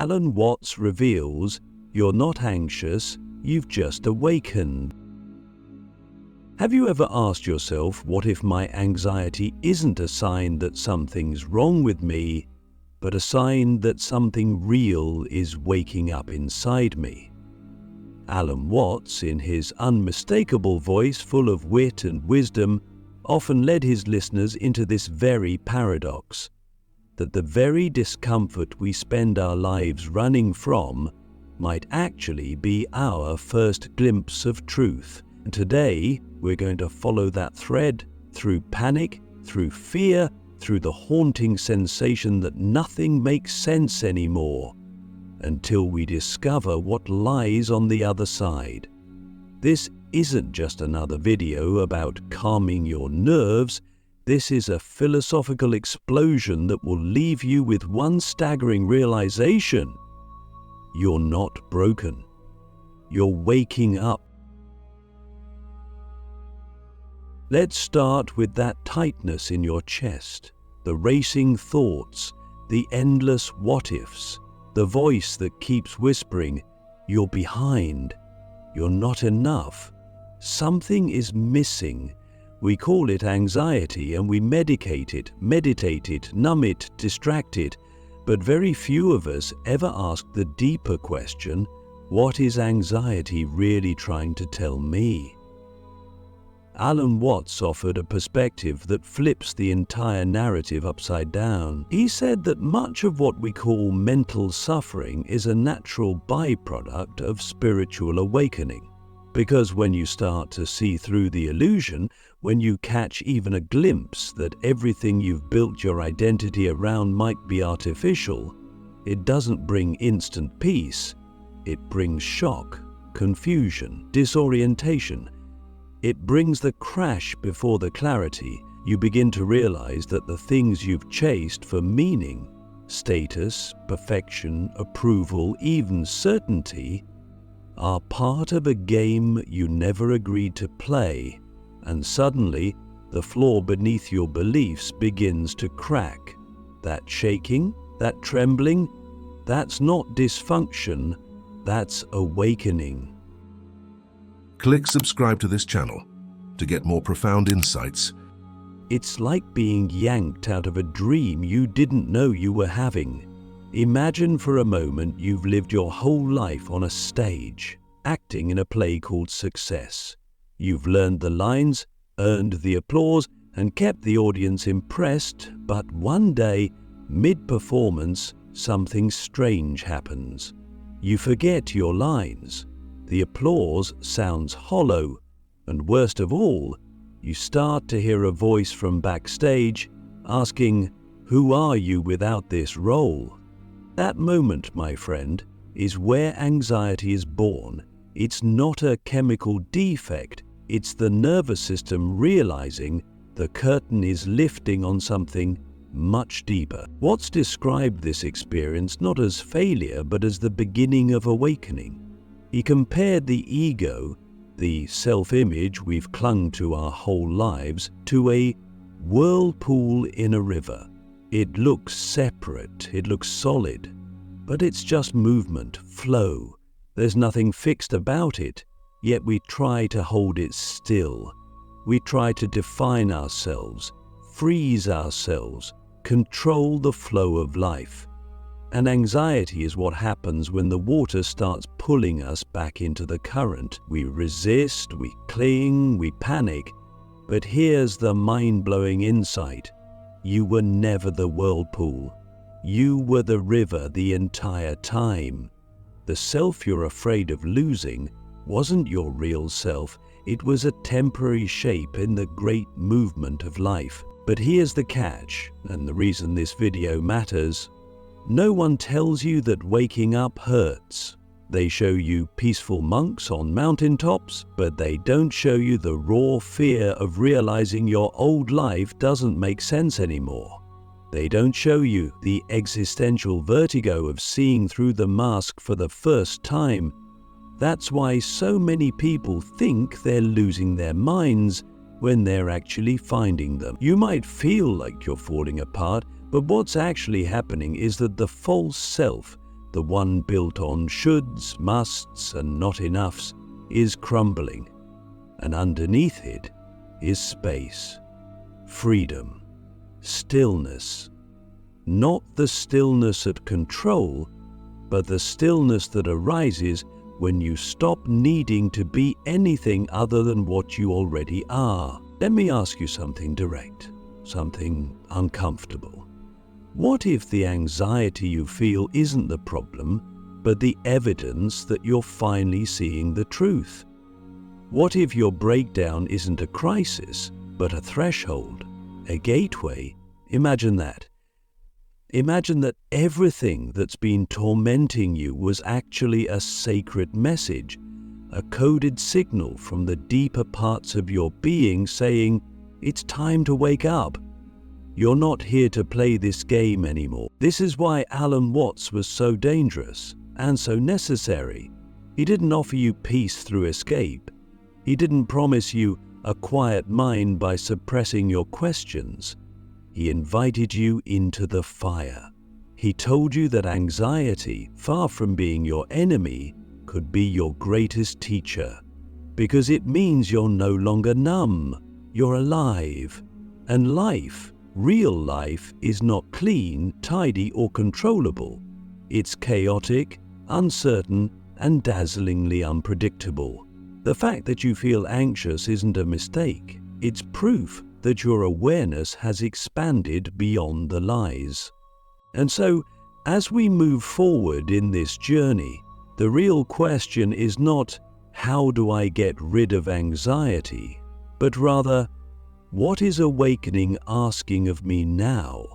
Alan Watts reveals you're not anxious, you've just awakened. Have you ever asked yourself, what if my anxiety isn't a sign that something's wrong with me, but a sign that something real is waking up inside me? Alan Watts, in his unmistakable voice full of wit and wisdom, often led his listeners into this very paradox, that the very discomfort we spend our lives running from might actually be our first glimpse of truth. And today, we're going to follow that thread through panic, through fear, through the haunting sensation that nothing makes sense anymore, until we discover what lies on the other side. This isn't just another video about calming your nerves. This is a philosophical explosion that will leave you with one staggering realization. You're not broken. You're waking up. Let's start with that tightness in your chest, the racing thoughts, the endless what-ifs, the voice that keeps whispering, "You're behind, you're not enough, something is missing." We call it anxiety and we medicate it, meditate it, numb it, distract it, but very few of us ever ask the deeper question, what is anxiety really trying to tell me? Alan Watts offered a perspective that flips the entire narrative upside down. He said that much of what we call mental suffering is a natural byproduct of spiritual awakening. Because when you start to see through the illusion, when you catch even a glimpse that everything you've built your identity around might be artificial, it doesn't bring instant peace. It brings shock, confusion, disorientation. It brings the crash before the clarity. You begin to realize that the things you've chased for meaning, status, perfection, approval, even certainty, are part of a game you never agreed to play, and suddenly the floor beneath your beliefs begins to crack. That shaking, that trembling, that's not dysfunction, that's awakening. Click subscribe to this channel to get more profound insights. It's like being yanked out of a dream you didn't know you were having. Imagine for a moment you've lived your whole life on a stage, acting in a play called success. You've learned the lines, earned the applause, and kept the audience impressed, but one day, mid-performance, something strange happens. You forget your lines. The applause sounds hollow, and worst of all, you start to hear a voice from backstage asking, "Who are you without this role?" That moment, my friend, is where anxiety is born. It's not a chemical defect, it's the nervous system realizing the curtain is lifting on something much deeper. Watts described this experience not as failure, but as the beginning of awakening. He compared the ego, the self-image we've clung to our whole lives, to a whirlpool in a river. It looks separate, it looks solid, but it's just movement, flow. There's nothing fixed about it, yet we try to hold it still. We try to define ourselves, freeze ourselves, control the flow of life. And anxiety is what happens when the water starts pulling us back into the current. We resist, we cling, we panic. But here's the mind-blowing insight. You were never the whirlpool. You were the river the entire time. The self you're afraid of losing wasn't your real self. It was a temporary shape in the great movement of life. But here's the catch, and the reason this video matters. No one tells you that waking up hurts. They show you peaceful monks on mountaintops, but they don't show you the raw fear of realizing your old life doesn't make sense anymore. They don't show you the existential vertigo of seeing through the mask for the first time. That's why so many people think they're losing their minds when they're actually finding them. You might feel like you're falling apart, but what's actually happening is that the false self, the one built on shoulds, musts, and not enoughs, is crumbling, and underneath it is space, freedom, stillness. Not the stillness of control, but the stillness that arises when you stop needing to be anything other than what you already are. Let me ask you something direct, something uncomfortable. What if the anxiety you feel isn't the problem, but the evidence that you're finally seeing the truth? What if your breakdown isn't a crisis, but a threshold, a gateway? Imagine that. Imagine that everything that's been tormenting you was actually a sacred message, a coded signal from the deeper parts of your being saying, it's time to wake up. You're not here to play this game anymore. This is why Alan Watts was so dangerous and so necessary. He didn't offer you peace through escape. He didn't promise you a quiet mind by suppressing your questions. He invited you into the fire. He told you that anxiety, far from being your enemy, could be your greatest teacher, because it means you're no longer numb, you're alive. And life, real life, is not clean, tidy, or controllable. It's chaotic, uncertain, and dazzlingly unpredictable. The fact that you feel anxious isn't a mistake. It's proof that your awareness has expanded beyond the lies. And so, as we move forward in this journey, the real question is not, how do I get rid of anxiety? But rather, what is awakening asking of me now?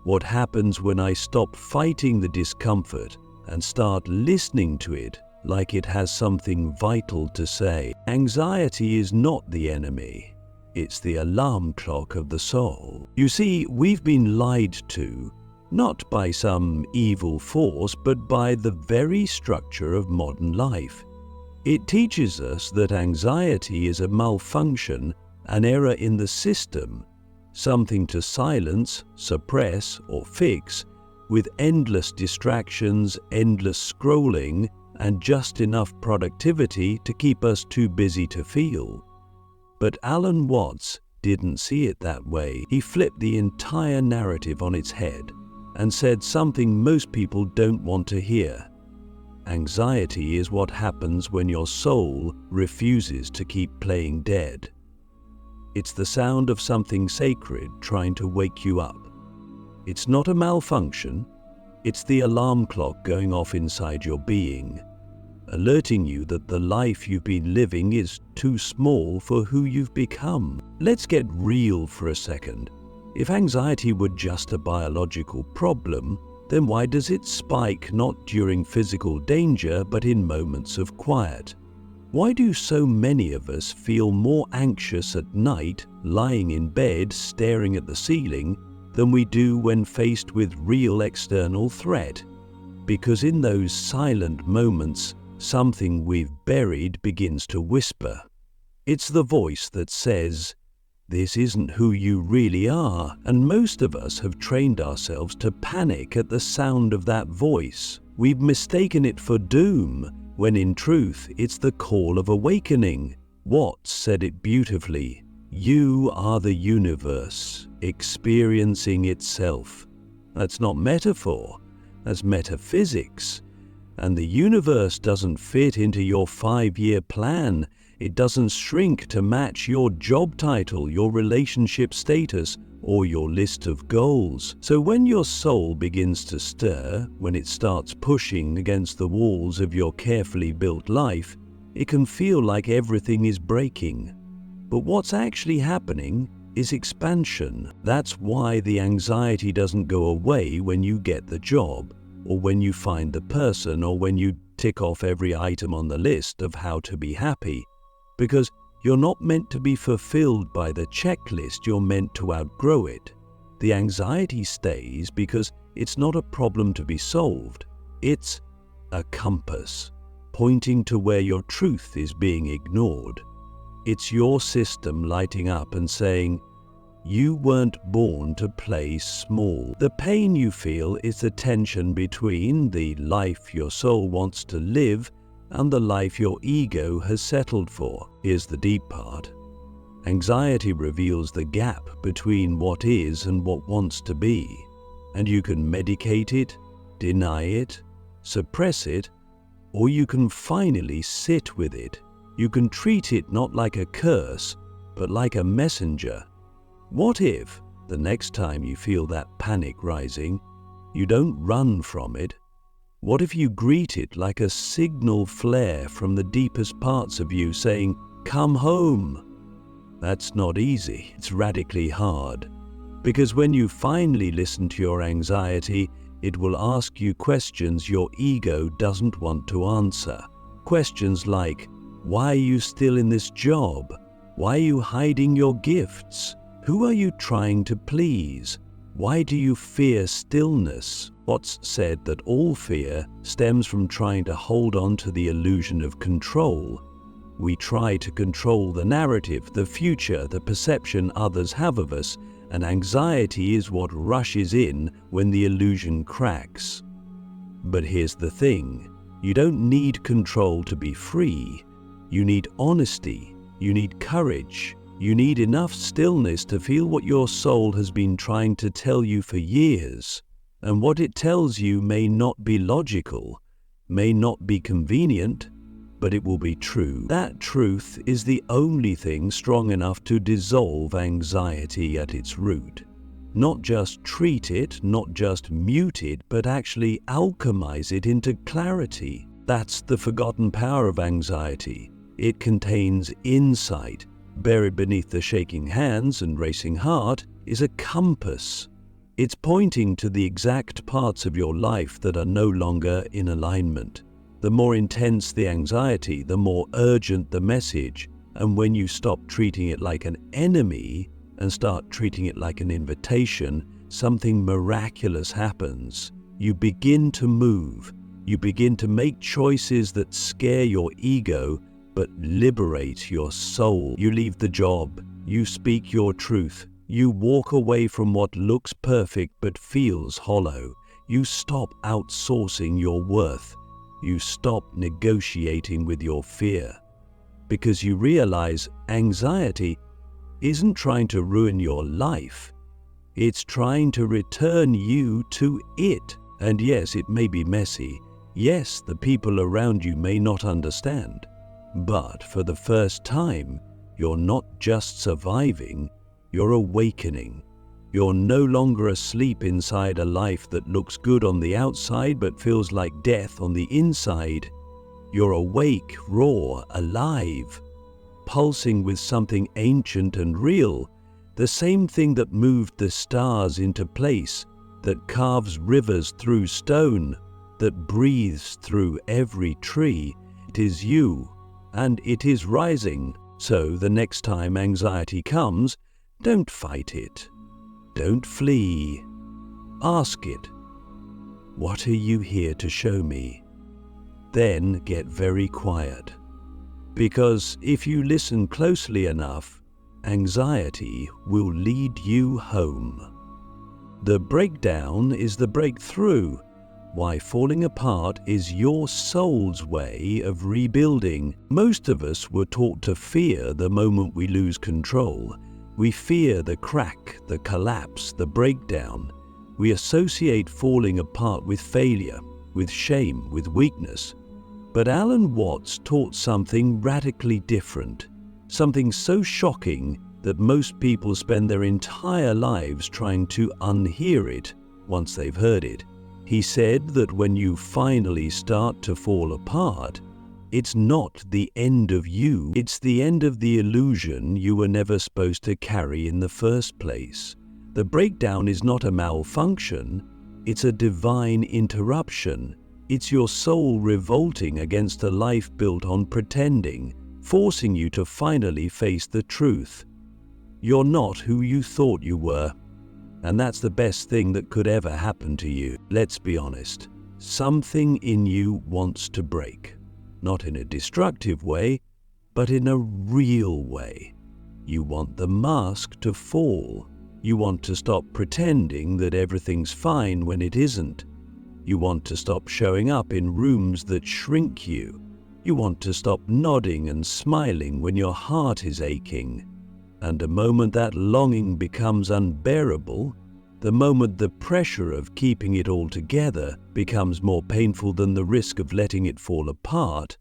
What happens when I stop fighting the discomfort and start listening to it like it has something vital to say? Anxiety is not the enemy. It's the alarm clock of the soul. You see, we've been lied to, not by some evil force, but by the very structure of modern life. It teaches us that anxiety is a malfunction, an error in the system, something to silence, suppress, or fix, with endless distractions, endless scrolling, and just enough productivity to keep us too busy to feel. But Alan Watts didn't see it that way. He flipped the entire narrative on its head and said something most people don't want to hear. Anxiety is what happens when your soul refuses to keep playing dead. It's the sound of something sacred trying to wake you up. It's not a malfunction, it's the alarm clock going off inside your being, alerting you that the life you've been living is too small for who you've become. Let's get real for a second. If anxiety were just a biological problem, then why does it spike not during physical danger but in moments of quiet? Why do so many of us feel more anxious at night, lying in bed staring at the ceiling, than we do when faced with real external threat? Because in those silent moments, something we've buried begins to whisper. It's the voice that says, this isn't who you really are, and most of us have trained ourselves to panic at the sound of that voice. We've mistaken it for doom, when in truth it's the call of awakening. Watts said it beautifully. You are the universe, experiencing itself. That's not metaphor, that's metaphysics. And the universe doesn't fit into your 5-year plan. It doesn't shrink to match your job title, your relationship status, or your list of goals. So when your soul begins to stir, when it starts pushing against the walls of your carefully built life, it can feel like everything is breaking. But what's actually happening is expansion. That's why the anxiety doesn't go away when you get the job, or when you find the person, or when you tick off every item on the list of how to be happy. Because you're not meant to be fulfilled by the checklist, you're meant to outgrow it. The anxiety stays because it's not a problem to be solved. It's a compass, pointing to where your truth is being ignored. It's your system lighting up and saying, You weren't born to play small. The pain you feel is the tension between the life your soul wants to live and the life your ego has settled for. Here's the deep part. Anxiety reveals the gap between what is and what wants to be, and you can medicate it, deny it, suppress it, or you can finally sit with it. You can treat it not like a curse, but like a messenger. What if, the next time you feel that panic rising, you don't run from it? What if you greet it like a signal flare from the deepest parts of you saying, "Come home"? That's not easy, it's radically hard. Because when you finally listen to your anxiety, it will ask you questions your ego doesn't want to answer. Questions like, why are you still in this job? Why are you hiding your gifts? Who are you trying to please? Why do you fear stillness? What's said that all fear stems from trying to hold on to the illusion of control. We try to control the narrative, the future, the perception others have of us, and anxiety is what rushes in when the illusion cracks. But here's the thing, you don't need control to be free. You need honesty, you need courage, you need enough stillness to feel what your soul has been trying to tell you for years. And what it tells you may not be logical, may not be convenient, but it will be true. That truth is the only thing strong enough to dissolve anxiety at its root. Not just treat it, not just mute it, but actually alchemize it into clarity. That's the forgotten power of anxiety. It contains insight. Buried beneath the shaking hands and racing heart is a compass. It's pointing to the exact parts of your life that are no longer in alignment. The more intense the anxiety, the more urgent the message. And when you stop treating it like an enemy and start treating it like an invitation, something miraculous happens. You begin to move. You begin to make choices that scare your ego but liberate your soul. You leave the job. You speak your truth. You walk away from what looks perfect but feels hollow. You stop outsourcing your worth. You stop negotiating with your fear, because you realize anxiety isn't trying to ruin your life. It's trying to return you to it. And yes, it may be messy. Yes, the people around you may not understand. But for the first time, you're not just surviving, you're awakening. You're no longer asleep inside a life that looks good on the outside but feels like death on the inside. You're awake, raw, alive, pulsing with something ancient and real, the same thing that moved the stars into place, that carves rivers through stone, that breathes through every tree. It is you, and it is rising. So the next time anxiety comes, don't fight it. Don't flee. Ask it, what are you here to show me? Then get very quiet. Because if you listen closely enough, anxiety will lead you home. The breakdown is the breakthrough. Why falling apart is your soul's way of rebuilding. Most of us were taught to fear the moment we lose control. We fear the crack, the collapse, the breakdown. We associate falling apart with failure, with shame, with weakness. But Alan Watts taught something radically different, something so shocking that most people spend their entire lives trying to unhear it once they've heard it. He said that when you finally start to fall apart, it's not the end of you, it's the end of the illusion you were never supposed to carry in the first place. The breakdown is not a malfunction, it's a divine interruption. It's your soul revolting against a life built on pretending, forcing you to finally face the truth. You're not who you thought you were, and that's the best thing that could ever happen to you. Let's be honest, something in you wants to break. Not in a destructive way, but in a real way. You want the mask to fall. You want to stop pretending that everything's fine when it isn't. You want to stop showing up in rooms that shrink you. You want to stop nodding and smiling when your heart is aching. And the moment that longing becomes unbearable, the moment the pressure of keeping it all together becomes more painful than the risk of letting it fall apart,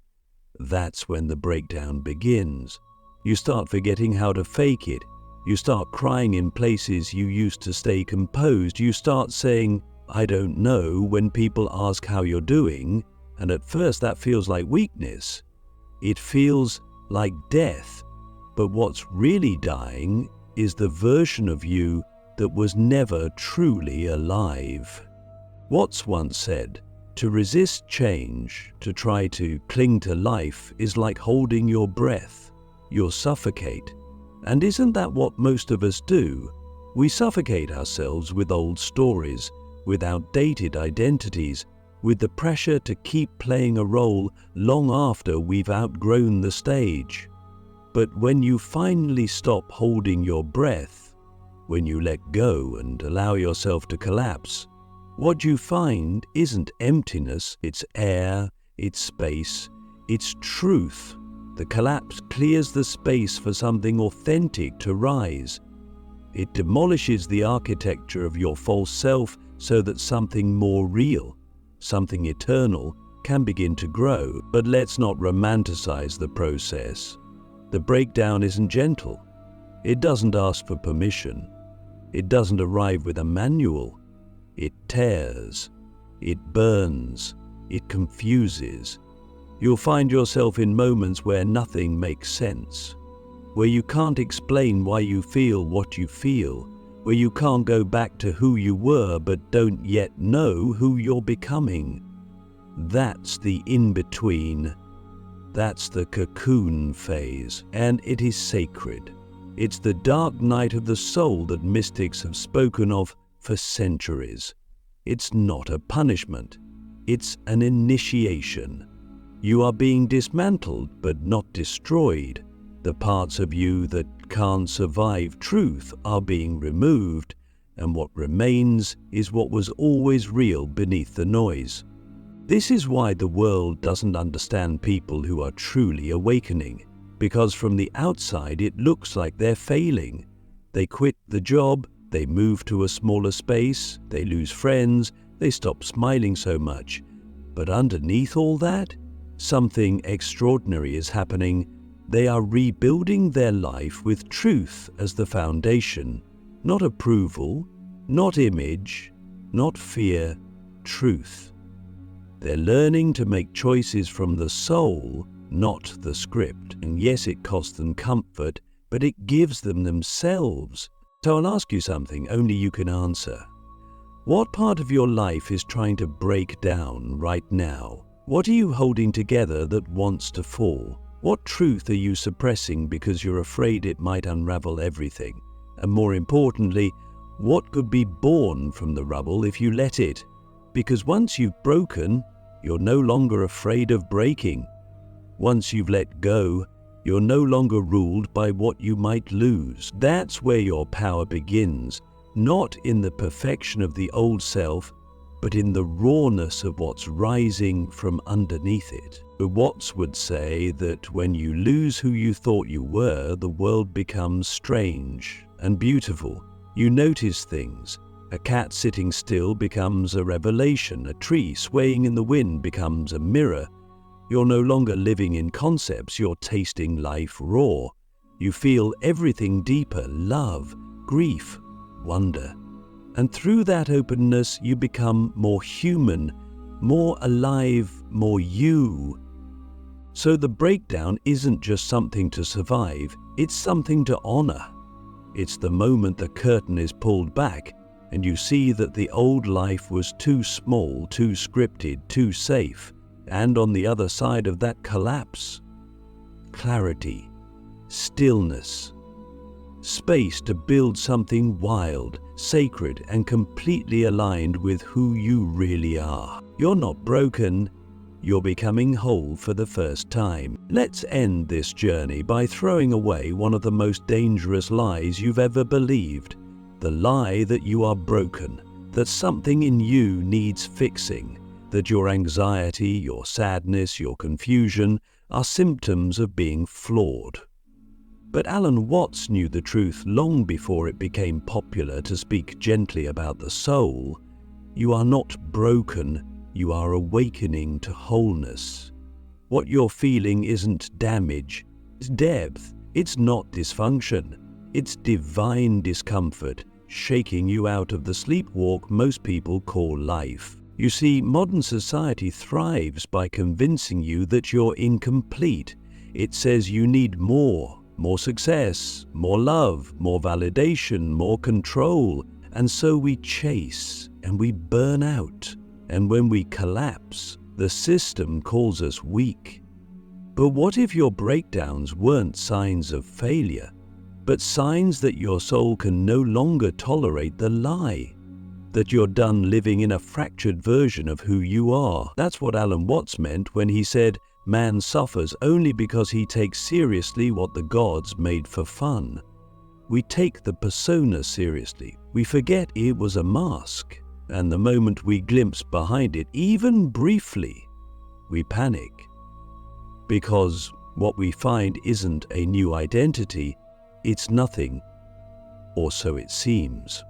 that's when the breakdown begins. You start forgetting how to fake it. You start crying in places you used to stay composed. You start saying, "I don't know," when people ask how you're doing, and at first that feels like weakness. It feels like death. But what's really dying is the version of you that was never truly alive. Watts once said, "To resist change, to try to cling to life, is like holding your breath. You'll suffocate." And isn't that what most of us do? We suffocate ourselves with old stories, with outdated identities, with the pressure to keep playing a role long after we've outgrown the stage. But when you finally stop holding your breath, when you let go and allow yourself to collapse, what you find isn't emptiness, it's air, it's space, it's truth. The collapse clears the space for something authentic to rise. It demolishes the architecture of your false self so that something more real, something eternal, can begin to grow. But let's not romanticize the process. The breakdown isn't gentle. It doesn't ask for permission. It doesn't arrive with a manual. It tears. It burns. It confuses. You'll find yourself in moments where nothing makes sense, where you can't explain why you feel what you feel, where you can't go back to who you were but don't yet know who you're becoming. That's the in-between. That's the cocoon phase, and it is sacred. It's the dark night of the soul that mystics have spoken of for centuries. It's not a punishment. It's an initiation. You are being dismantled but not destroyed. The parts of you that can't survive truth are being removed, and what remains is what was always real beneath the noise. This is why the world doesn't understand people who are truly awakening, because from the outside it looks like they're failing. They quit the job, they move to a smaller space, they lose friends, they stop smiling so much. But underneath all that, something extraordinary is happening. They are rebuilding their life with truth as the foundation. Not approval, not image, not fear, truth. They're learning to make choices from the soul, not the script. And yes, it costs them comfort, but it gives them themselves. So I'll ask you something only you can answer. What part of your life is trying to break down right now? What are you holding together that wants to fall? What truth are you suppressing because you're afraid it might unravel everything? And more importantly, what could be born from the rubble if you let it? Because once you've broken, you're no longer afraid of breaking. Once you've let go, you're no longer ruled by what you might lose. That's where your power begins, not in the perfection of the old self, but in the rawness of what's rising from underneath it. But Watts would say that when you lose who you thought you were, the world becomes strange and beautiful. You notice things. A cat sitting still becomes a revelation. A tree swaying in the wind becomes a mirror. You're no longer living in concepts, you're tasting life raw. You feel everything deeper: love, grief, wonder. And through that openness, you become more human, more alive, more you. So the breakdown isn't just something to survive, it's something to honor. It's the moment the curtain is pulled back and you see that the old life was too small, too scripted, too safe. And on the other side of that collapse, clarity, stillness, space to build something wild, sacred, and completely aligned with who you really are. You're not broken, you're becoming whole for the first time. Let's end this journey by throwing away one of the most dangerous lies you've ever believed. The lie that you are broken, that something in you needs fixing, that your anxiety, your sadness, your confusion are symptoms of being flawed. But Alan Watts knew the truth long before it became popular to speak gently about the soul. You are not broken, you are awakening to wholeness. What you're feeling isn't damage, it's depth, it's not dysfunction, it's divine discomfort, shaking you out of the sleepwalk most people call life. You see, modern society thrives by convincing you that you're incomplete. It says you need more success, more love, more validation, more control. And so we chase and we burn out. And when we collapse, the system calls us weak. But what if your breakdowns weren't signs of failure, but signs that your soul can no longer tolerate the lie? That you're done living in a fractured version of who you are. That's what Alan Watts meant when he said, man suffers only because he takes seriously what the gods made for fun. We take the persona seriously. We forget it was a mask. And the moment we glimpse behind it, even briefly, we panic. Because what we find isn't a new identity, it's nothing, or so it seems.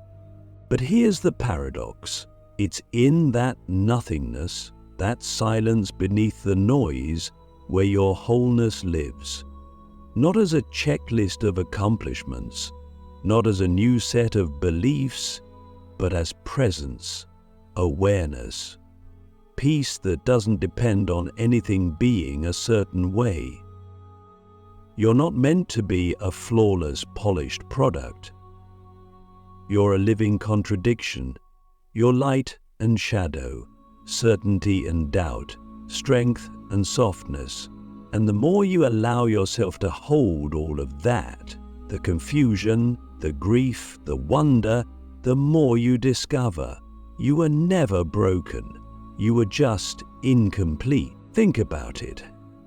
But here's the paradox. It's in that nothingness, that silence beneath the noise, where your wholeness lives. Not as a checklist of accomplishments, not as a new set of beliefs, but as presence, awareness, peace that doesn't depend on anything being a certain way. You're not meant to be a flawless, polished product. You're a living contradiction. You're light and shadow, certainty and doubt, strength and softness. And the more you allow yourself to hold all of that, the confusion, the grief, the wonder, the more you discover you were never broken. You were just incomplete. Think about it.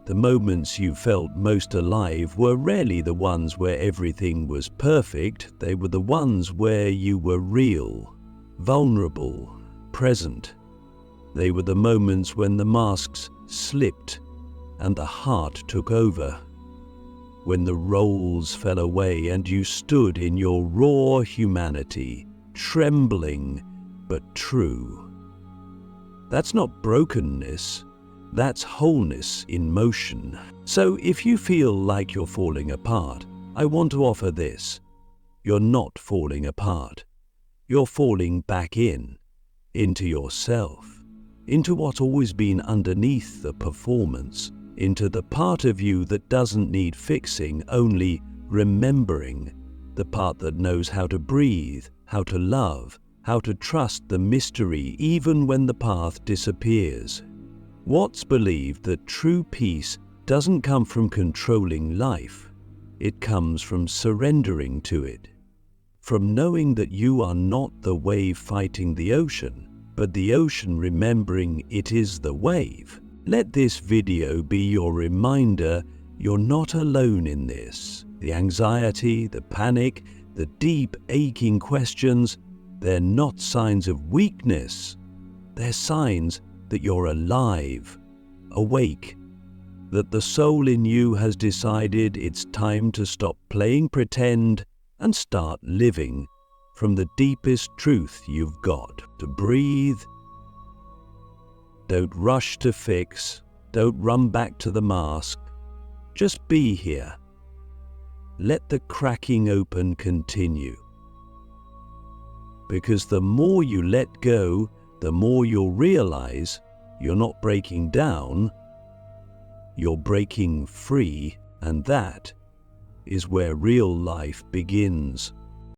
The moments you felt most alive were rarely the ones where everything was perfect. They were the ones where you were real, vulnerable, present. They were the moments when the masks slipped and the heart took over. When the roles fell away and you stood in your raw humanity, trembling but true. That's not brokenness. That's wholeness in motion. So if you feel like you're falling apart, I want to offer this. You're not falling apart. You're falling back into yourself, into what's always been underneath the performance, into the part of you that doesn't need fixing, only remembering, the part that knows how to breathe, how to love, how to trust the mystery even when the path disappears. Watts believed that true peace doesn't come from controlling life. It comes from surrendering to it, from knowing that you are not the wave fighting the ocean, but the ocean remembering it is the wave. Let this video be your reminder you're not alone in this. The anxiety, the panic, the deep aching questions, they're not signs of weakness. They're signs that you're alive, awake, that the soul in you has decided it's time to stop playing pretend and start living from the deepest truth you've got. To breathe. Don't rush to fix. Don't run back to the mask. Just be here. Let the cracking open continue. Because the more you let go, the more you'll realize you're not breaking down, you're breaking free, and that is where real life begins.